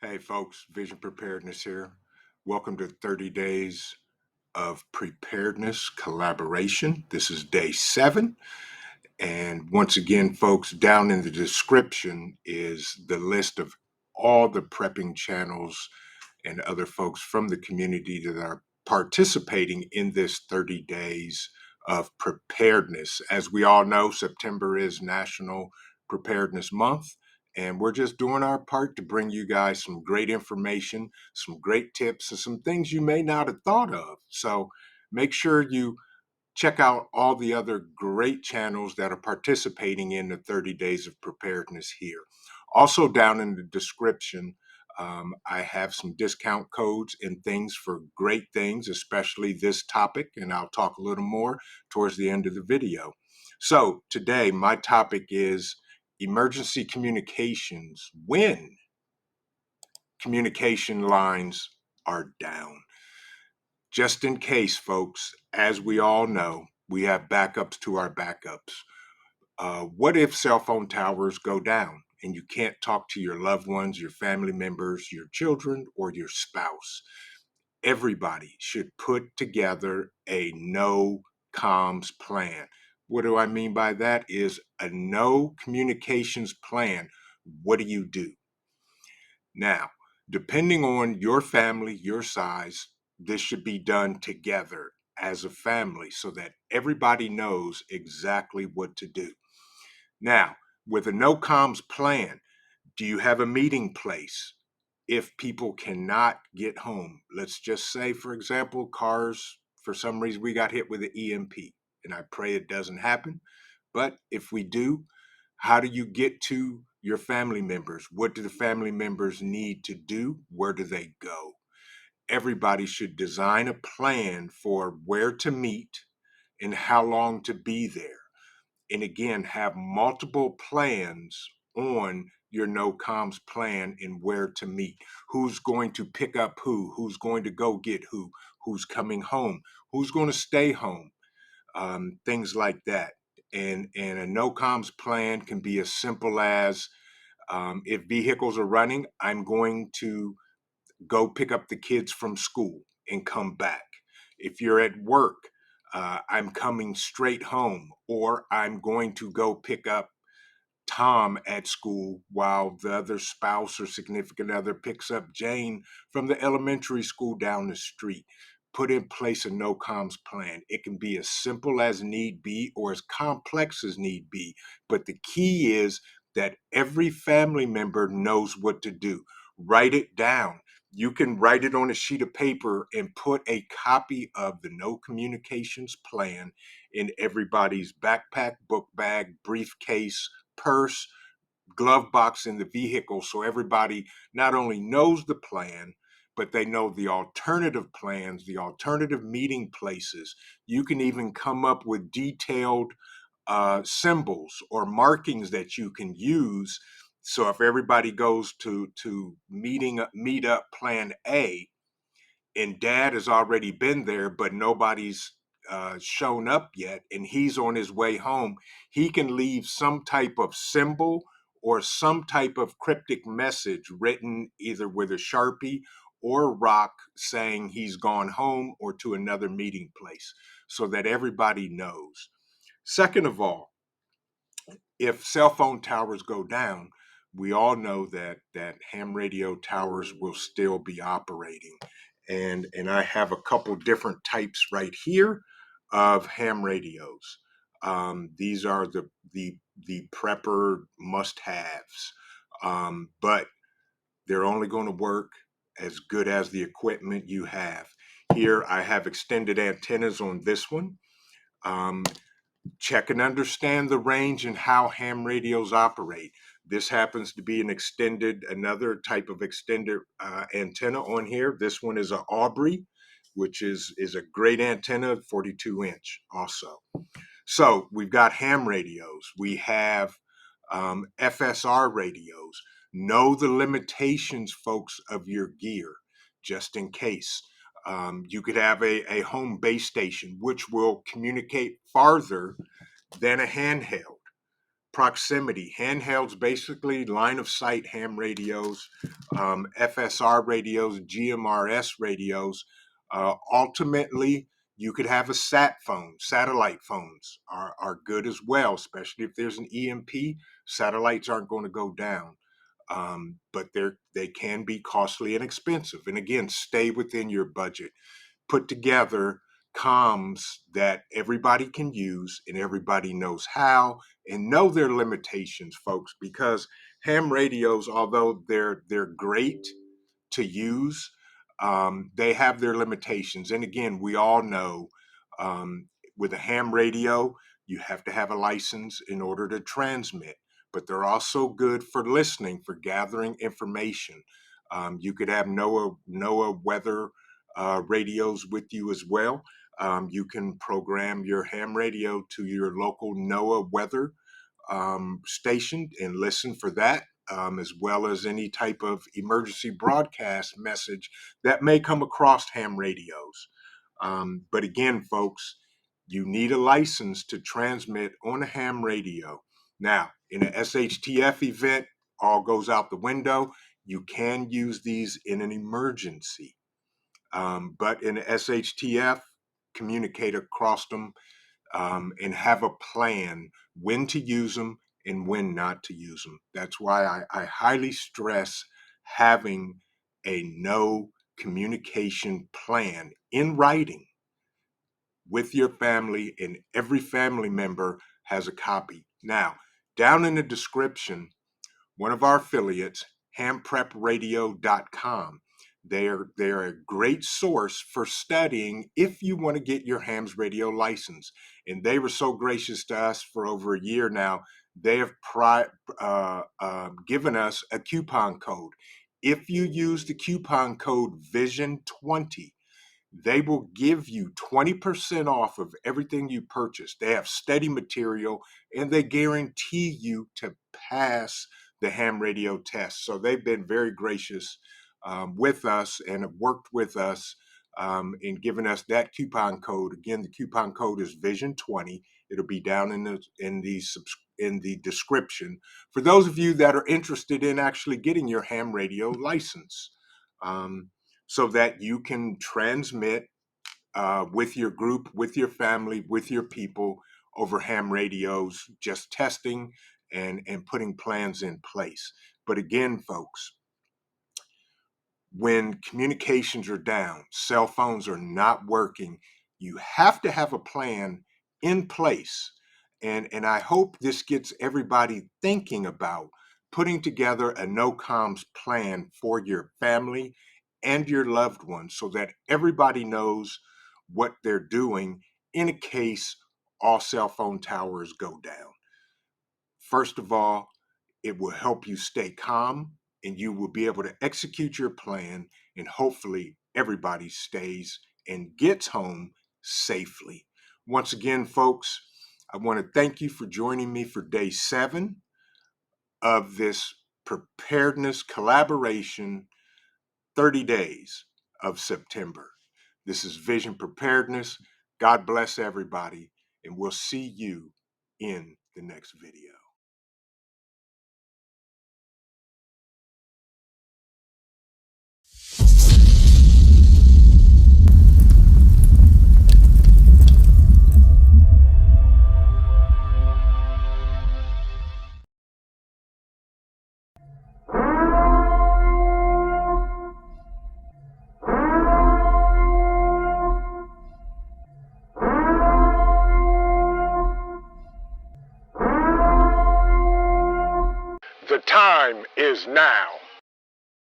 Hey folks, Vision Preparedness here. Welcome to 30 Days of Preparedness Collaboration. This is day 7. And once again, folks, down in the description is the list of all the prepping channels and other folks from the community that are participating in this 30 days of preparedness. As we all know, September is National Preparedness Month, and we're just doing our part to bring you guys some great information, some great tips, and some things you may not have thought of. So make sure you check out all the other great channels that are participating in the 30 days of preparedness here. Also, down in the description, I have some discount codes and things for great things, especially this topic, and I'll talk a little more towards the end of the video. So, today, my topic is emergency communications when communication lines are down. Just in case, folks, as we all know, we have backups to our backups. What if cell phone towers go down and you can't talk to your loved ones, your family members, your children, or your spouse? Everybody should put together a no comms plan. What do I mean by that? Is a no communications plan. What do you do? Now, depending on your family, your size, this should be done together as a family so that everybody knows exactly what to do. Now, with a no comms plan, do you have a meeting place if people cannot get home? Let's just say, for example, cars, for some reason, we got hit with an EMP, and I pray it doesn't happen. But if we do, how do you get to your family members? What do the family members need to do? Where do they go? Everybody should design a plan for where to meet and how long to be there. And again, have multiple plans on your no comms plan and where to meet. Who's going to pick up who's going to go get who's coming home, who's going to stay home, things like that. And a no comms plan can be as simple as if vehicles are running, I'm going to go pick up the kids from school and come back. If you're at work, I'm coming straight home, or I'm going to go pick up Tom at school while the other spouse or significant other picks up Jane from the elementary school down the street. Put in place a no comms plan. It can be as simple as need be or as complex as need be. But the key is that every family member knows what to do. Write it down. You can write it on a sheet of paper and put a copy of the no communications plan in everybody's backpack, book bag, briefcase, purse, glove box in the vehicle so everybody not only knows the plan, but they know the alternative plans, the alternative meeting places. You can even come up with detailed symbols or markings that you can use. So if everybody goes to meet up plan A, and dad has already been there, but nobody's shown up yet, and he's on his way home, he can leave some type of symbol or some type of cryptic message written either with a Sharpie or rock saying he's gone home or to another meeting place so that everybody knows. Second of all, if cell phone towers go down, we all know that ham radio towers will still be operating. And I have a couple different types right here of ham radios. These are the prepper must-haves, but they're only going to work as good as the equipment you have. Here I have extended antennas on this one. Um, Check and understand the range and how ham radios operate. This happens to be another type of extended antenna on here. This one is an Aubrey, which is a great antenna, 42-inch also. So we've got ham radios. We have FSR radios. Know the limitations, folks, of your gear, just in case. You could have a home base station, which will communicate farther than a handheld. proximity. Handhelds, basically line of sight ham radios, FSR radios, GMRS radios. Ultimately, you could have a sat phone. Satellite phones are good as well, especially if there's an EMP. Satellites aren't going to go down, but they can be costly and expensive. And again, stay within your budget. Put together comms that everybody can use and everybody knows how, and know their limitations, folks, because ham radios, although they're great to use, they have their limitations. And again, we all know, um, with a ham radio, you have to have a license in order to transmit, but they're also good for listening, for gathering information. You could have NOAA weather radios with you as well. You can program your ham radio to your local NOAA weather station and listen for that, as well as any type of emergency broadcast message that may come across ham radios. But again, folks, you need a license to transmit on a ham radio. Now, in an SHTF event, all goes out the window. You can use these in an emergency. But in SHTF, communicate across them, and have a plan when to use them and when not to use them. That's why I highly stress having a no communication plan in writing with your family, and every family member has a copy. Now, down in the description, one of our affiliates, hamprepradio.com. They're a great source for studying if you want to get your hams radio license. And they were so gracious to us for over a year now. They have given us a coupon code. If you use the coupon code VISION20, they will give you 20% off of everything you purchase. They have steady material and they guarantee you to pass the ham radio test. So they've been very gracious with us and have worked with us in giving us that coupon code. Again, the coupon code is Vision20. It'll be down in the description for those of you that are interested in actually getting your ham radio license. So that you can transmit with your group, with your family, with your people over ham radios, just testing and putting plans in place. But again, folks, when communications are down, cell phones are not working, you have to have a plan in place. And I hope this gets everybody thinking about putting together a no comms plan for your family and your loved ones so that everybody knows what they're doing in a case all cell phone towers go down. First of all, it will help you stay calm and you will be able to execute your plan, and hopefully everybody stays and gets home safely. Once again, folks, I want to thank you for joining me for day 7 of this preparedness collaboration, 30 days of September. This is Vision Preparedness. God bless everybody, and we'll see you in the next video. The time is now.